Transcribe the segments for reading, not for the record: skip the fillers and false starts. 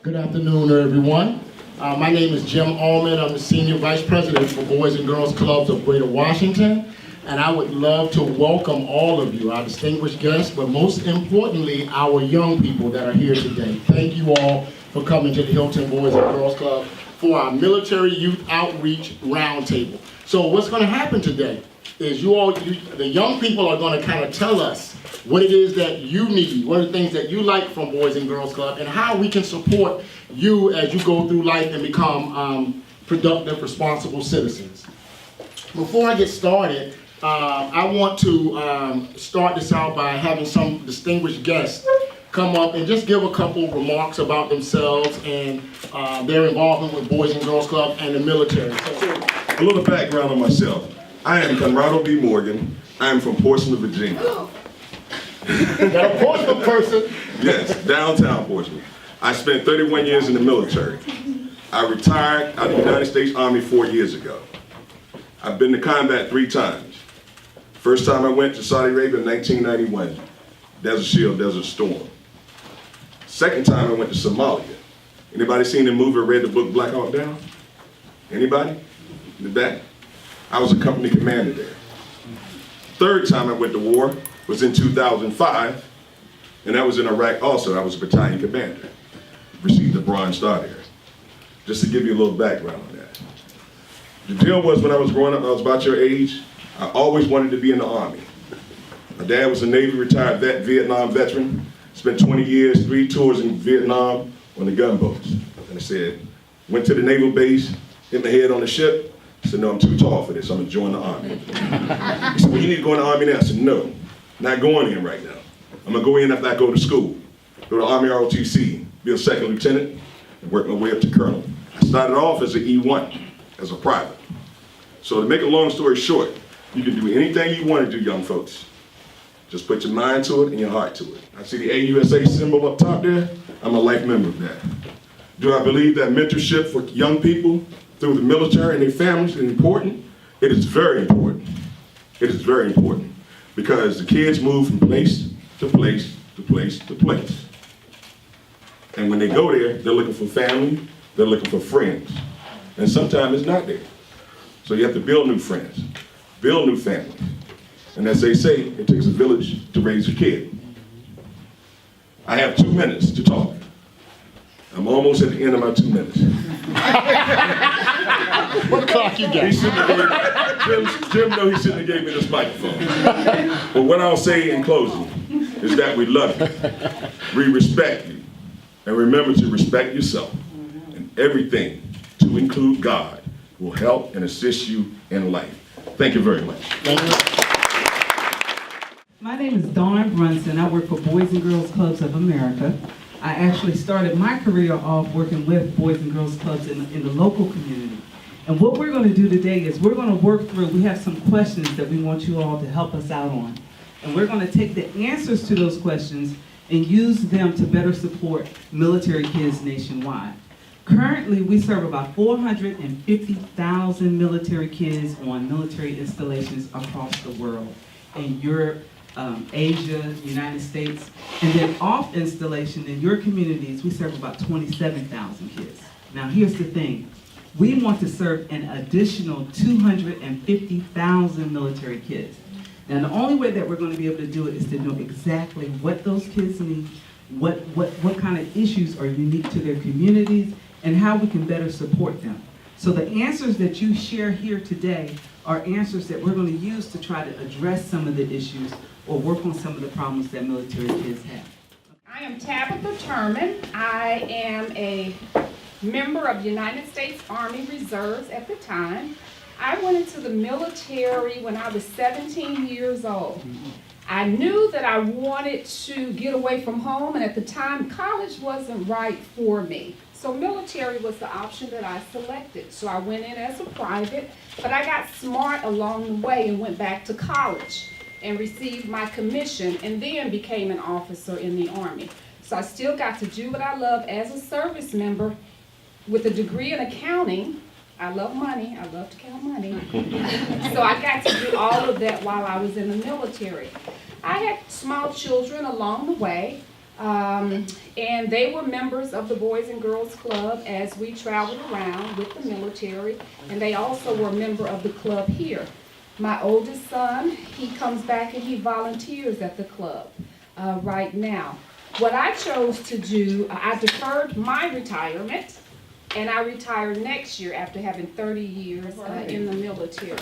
Good afternoon, everyone. My name is Jim Allman. I'm the Senior Vice President for Boys and Girls Clubs of Greater Washington. And I would love to welcome all of you, our distinguished guests, but most importantly, our young people that are here today. Thank you all for coming to the Hylton Boys and Girls Club for our Military Youth Outreach Roundtable. So what's going to happen today is the young people are going to kind of tell us what it is that you need, what are the things that you like from Boys and Girls Club, and how we can support you as you go through life and become productive, responsible citizens. Before I get started, I want to start this out by having some distinguished guests come up and just give a couple remarks about themselves and their involvement with Boys and Girls Club and the military. A little background on myself. I am Conrado B. Morgan. I am from Portsmouth, Virginia. Got a Portsmouth person. Yes, downtown Portsmouth. I spent 31 years in the military. I retired out of the United States Army 4 years ago. I've been to combat 3 times. First time I went to Saudi Arabia in 1991, Desert Shield, Desert Storm. Second time I went to Somalia. Anybody seen the movie or read the book Black Hawk Down? Anybody? In the back? I was a company commander there. Third time I went to war was in 2005, and that was in Iraq also. I was a battalion commander. Received a Bronze Star there. Just to give you a little background on that. The deal was when I was growing up, I was about your age, I always wanted to be in the Army. My dad was a Navy retired Vietnam veteran, spent 20 years, 3 tours in Vietnam on the gunboats. And I said, went to the naval base, hit my head on the ship. I said, no, I'm too tall for this, I'm gonna join the Army. He said, well, you need to go in the Army now. I said, no, not going in right now. I'm gonna go in after I go to school. Go to Army ROTC, be a second lieutenant, and work my way up to colonel. I started off as an E1, as a private. So to make a long story short, you can do anything you want to do, young folks. Just put your mind to it and your heart to it. I see the AUSA symbol up top there. I'm a life member of that. Do I believe that mentorship for young people through the military and their families is important? It is very important. It is very important because the kids move from place to place to place to place. And when they go there, they're looking for family, they're looking for friends. And sometimes it's not there. So you have to build new friends, build new families. And as they say, it takes a village to raise a kid. I have 2 minutes to talk. I'm almost at the end of my 2 minutes. What clock you got? Jim know he shouldn't have gave me this microphone. But what I'll say in closing is that we love you, we respect you, and remember to respect yourself. And everything, to include God, will help and assist you in life. Thank you very much. Thank you. My name is Dawn Brunson. I work for Boys and Girls Clubs of America. I actually started my career off working with Boys and Girls Clubs in the local community. And what we're going to do today is we're going to work through, we have some questions that we want you all to help us out on. And we're going to take the answers to those questions and use them to better support military kids nationwide. Currently, we serve about 450,000 military kids on military installations across the world, in Europe, Asia, United States, and then off installation in your communities, we serve about 27,000 kids. Now, here's the thing. We want to serve an additional 250,000 military kids. Now, the only way that we're going to be able to do it is to know exactly what those kids need, what kind of issues are unique to their communities, and how we can better support them. So the answers that you share here today are answers that we're going to use to try to address some of the issues or work on some of the problems that military kids have. I am Tabatha Turman. I am a member of the United States Army Reserves at the time. I went into the military when I was 17 years old. I knew that I wanted to get away from home, and at the time, college wasn't right for me. So military was the option that I selected. So I went in as a private, but I got smart along the way and went back to college and received my commission and then became an officer in the Army. So I still got to do what I love as a service member with a degree in accounting. I love money, I love to count money. So I got to do all of that while I was in the military. I had small children along the way. And they were members of the Boys and Girls Club as we traveled around with the military, and they also were a member of the club here. My oldest son, he comes back and he volunteers at the club right now. What I chose to do, I deferred my retirement, and I retired next year after having 30 years in the military.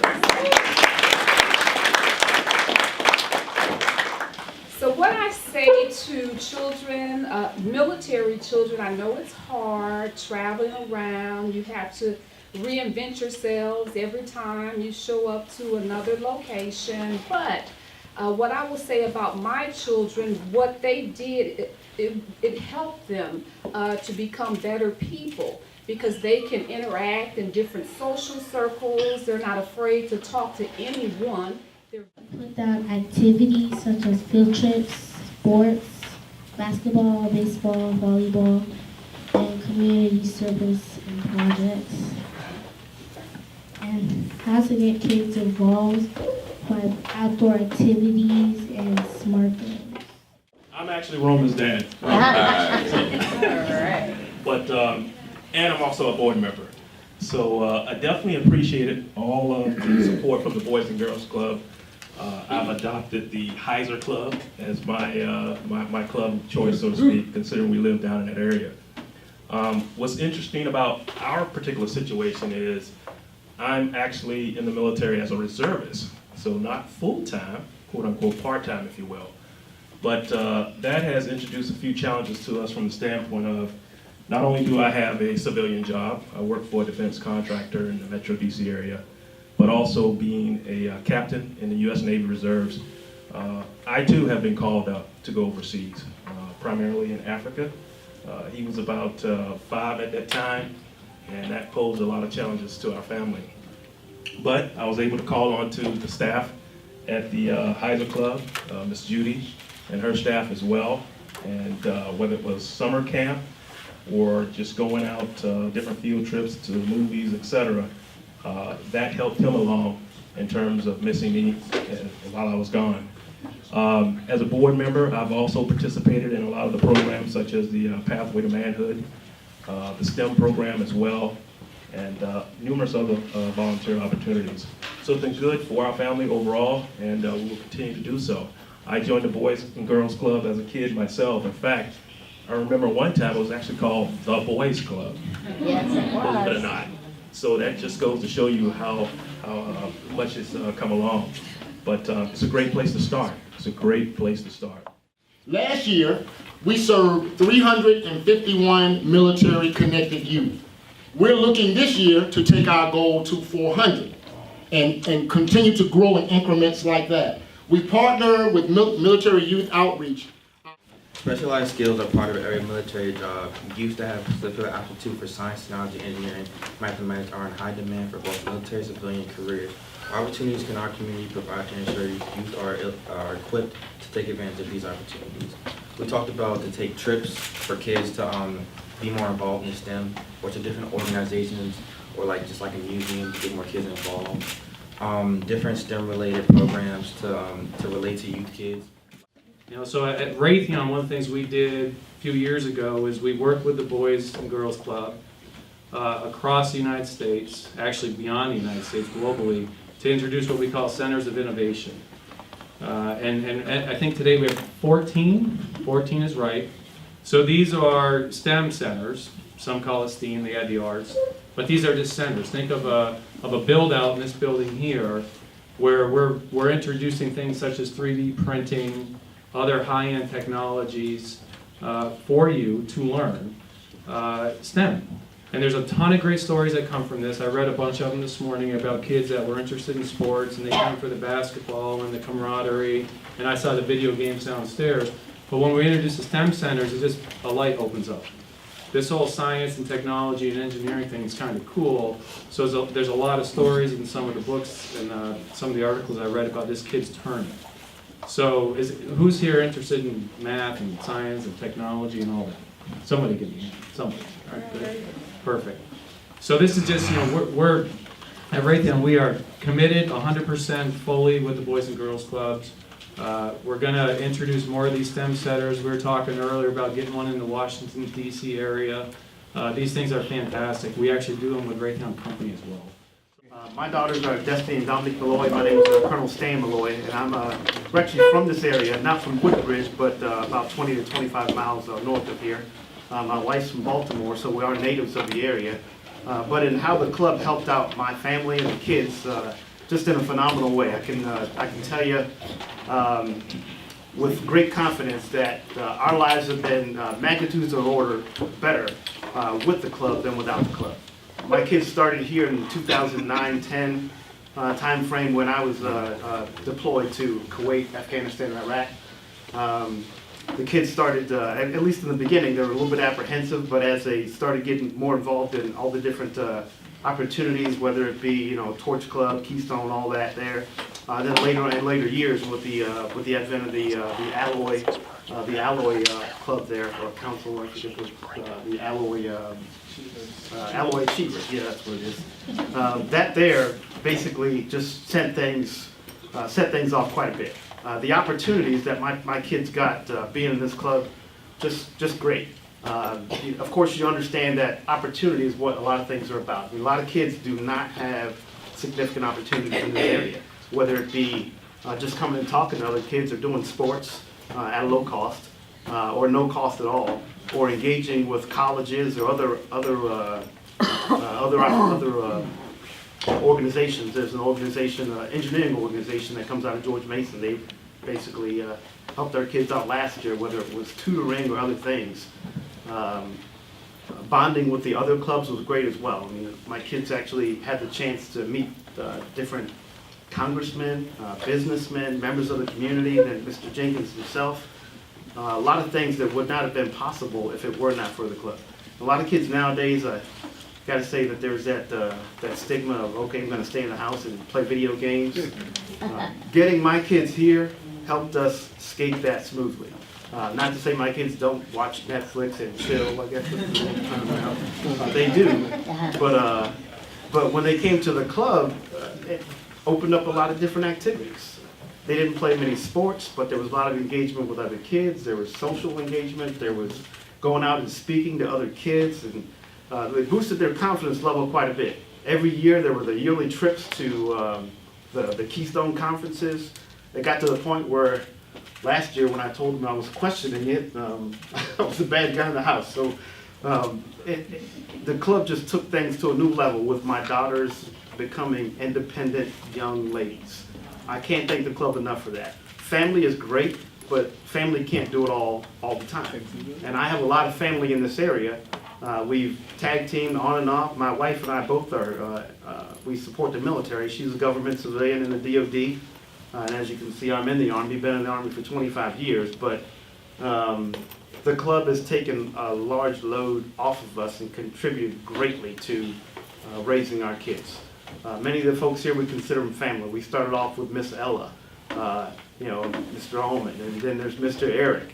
So what I say to children, military children, I know it's hard traveling around. You have to reinvent yourselves every time you show up to another location. But what I will say about my children, what they did, it helped them to become better people, because they can interact in different social circles. They're not afraid to talk to anyone. Put down activities such as field trips, sports, basketball, baseball, volleyball, and community service and projects. And how to get kids involved by outdoor activities and smart games. I'm actually Roman's dad. And I'm also a board member. So I definitely appreciated all of the support from the Boys and Girls Club. I've adopted the Hylton Club as my club of choice, so to speak, considering we live down in that area. What's interesting about our particular situation is I'm actually in the military as a reservist, so not full-time, quote-unquote part-time, if you will. But that has introduced a few challenges to us from the standpoint of not only do I have a civilian job, I work for a defense contractor in the Metro DC area, but also being a captain in the U.S. Navy Reserves, I too have been called up to go overseas, primarily in Africa. He was about 5 at that time, and that posed a lot of challenges to our family. But I was able to call on to the staff at the Hylton Club, Miss Judy and her staff as well, and whether it was summer camp or just going out different field trips to movies, etc., that helped him along in terms of missing me while I was gone. As a board member, I've also participated in a lot of the programs such as the Pathway to Manhood, the STEM program as well, and numerous other volunteer opportunities. So it's been good for our family overall, and we will continue to do so. I joined the Boys and Girls Club as a kid myself. In fact, I remember one time it was actually called the Boys Club. Yes, it was. Believe it or not. So that just goes to show you how much it's come along. But it's a great place to start. It's a great place to start. Last year, we served 351 military-connected youth. We're looking this year to take our goal to 400 and continue to grow in increments like that. We partner with military youth outreach. Specialized skills are part of every military job. Youth that have particular aptitude for science, technology, engineering, mathematics are in high demand for both military and civilian careers. What opportunities can our community provide to ensure youth are equipped to take advantage of these opportunities? We talked about to take trips for kids to be more involved in STEM, or to different organizations, or just like a museum to get more kids involved. Different STEM-related programs to relate to youth kids. You know, so at Raytheon, one of the things we did a few years ago is we worked with the Boys and Girls Club across the United States, actually beyond the United States, globally, to introduce what we call centers of innovation. And I think today we have 14. 14 is right. So these are STEM centers. Some call it STEAM, they add the arts. But these are just centers. Think of a build out in this building here where we're introducing things such as 3D printing, other high-end technologies for you to learn STEM. And there's a ton of great stories that come from this. I read a bunch of them this morning about kids that were interested in sports, and they came for the basketball and the camaraderie, and I saw the video games downstairs. But when we introduce the STEM centers, it just, a light opens up. This whole science and technology and engineering thing is kind of cool. So there's a lot of stories in some of the books and some of the articles I read about this kid's tournament. So who's here interested in math and science and technology and all that? Somebody give me a hand. Somebody. All right, good. Perfect. So this is just, we're at Raytheon, we are committed 100% fully with the Boys and Girls Clubs. We're going to introduce more of these STEM centers. We were talking earlier about getting one in the Washington, D.C. area. These things are fantastic. We actually do them with Raytheon Company as well. My daughters are Destiny and Dominic Malloy. My name is Colonel Stan Malloy, and I'm actually from this area, not from Woodbridge, but about 20 to 25 miles north of here. My wife's from Baltimore, so we are natives of the area. But in how the club helped out my family and the kids, just in a phenomenal way. I can tell you with great confidence that our lives have been magnitudes of order better with the club than without the club. My kids started here in the 2009-10 time frame when I was deployed to Kuwait, Afghanistan, and Iraq. The kids started, at least in the beginning, they were a little bit apprehensive, but as they started getting more involved in all the different opportunities, whether it be Torch Club, Keystone, all that there, then later years with the advent of the Alloy Club there, or Council, I forget the Alloy. Alloy Achievers, yeah, that's what it is. That there basically just set things off quite a bit. The opportunities that my kids got being in this club, just great. Of course, you understand that opportunity is what a lot of things are about. A lot of kids do not have significant opportunities in this area, whether it be just coming and talking to other kids or doing sports at a low cost or no cost at all, or engaging with colleges or other organizations. There's an organization, engineering organization that comes out of George Mason. They basically helped our kids out last year, whether it was tutoring or other things. Bonding with the other clubs was great as well. I mean, my kids actually had the chance to meet different congressmen, businessmen, members of the community, and Mr. Jenkins himself. A lot of things that would not have been possible if it were not for the club. A lot of kids nowadays, I got to say that there's that stigma of, okay, I'm going to stay in the house and play video games. Getting my kids here helped us skate that smoothly. Not to say my kids don't watch Netflix and chill, I guess. They do. But when they came to the club, it opened up a lot of different activities. They didn't play many sports, but there was a lot of engagement with other kids. There was social engagement. There was going out and speaking to other kids, and it boosted their confidence level quite a bit. Every year there were the yearly trips to the Keystone conferences. It got to the point where last year when I told them I was questioning it, I was the bad guy in the house. So the club just took things to a new level with my daughters becoming independent young ladies. I can't thank the club enough for that. Family is great, but family can't do it all the time. And I have a lot of family in this area. We've tag teamed on and off. My wife and I both are, we support the military. She's a government civilian in the DOD. And as you can see, I'm in the Army, been in the Army for 25 years. But the club has taken a large load off of us and contributed greatly to raising our kids. Many of the folks here, we consider them family. We started off with Miss Ella, Mr. Ullman, and then there's Mr. Eric,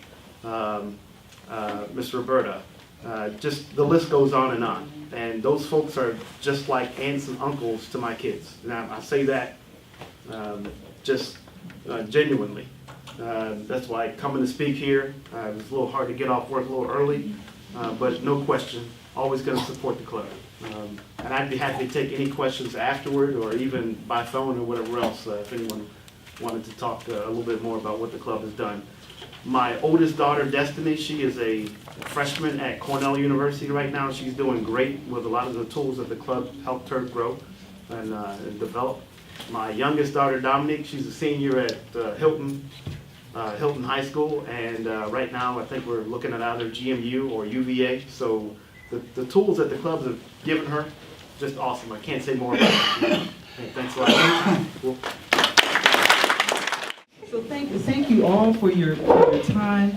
Miss Roberta. Just the list goes on and on. And those folks are just like aunts and uncles to my kids. Now, I say that genuinely. That's why coming to speak here, it was a little hard to get off work a little early, but no question, always going to support the club. And I'd be happy to take any questions afterward or even by phone or whatever else if anyone wanted to talk a little bit more about what the club has done. My oldest daughter, Destiny, she is a freshman at Cornell University right now. She's doing great with a lot of the tools that the club helped her grow and develop. My youngest daughter, Dominique, she's a senior at Hylton High School, and right now I think we're looking at either GMU or UVA. So the tools that the clubs have given her, just awesome. I can't say more about it. Thanks a lot. So thank you all for your time.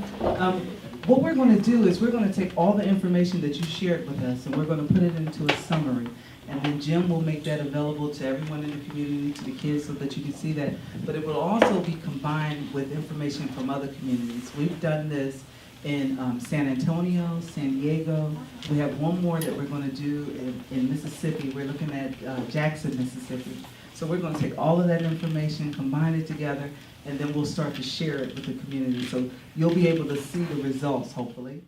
What we're going to do is we're going to take all the information that you shared with us and we're going to put it into a summary. And then Jim will make that available to everyone in the community, to the kids, so that you can see that. But it will also be combined with information from other communities. We've done this in San Antonio, San Diego. We have one more that we're going to do in Mississippi. We're looking at Jackson, Mississippi. So we're going to take all of that information, combine it together, and then we'll start to share it with the community. So you'll be able to see the results, hopefully.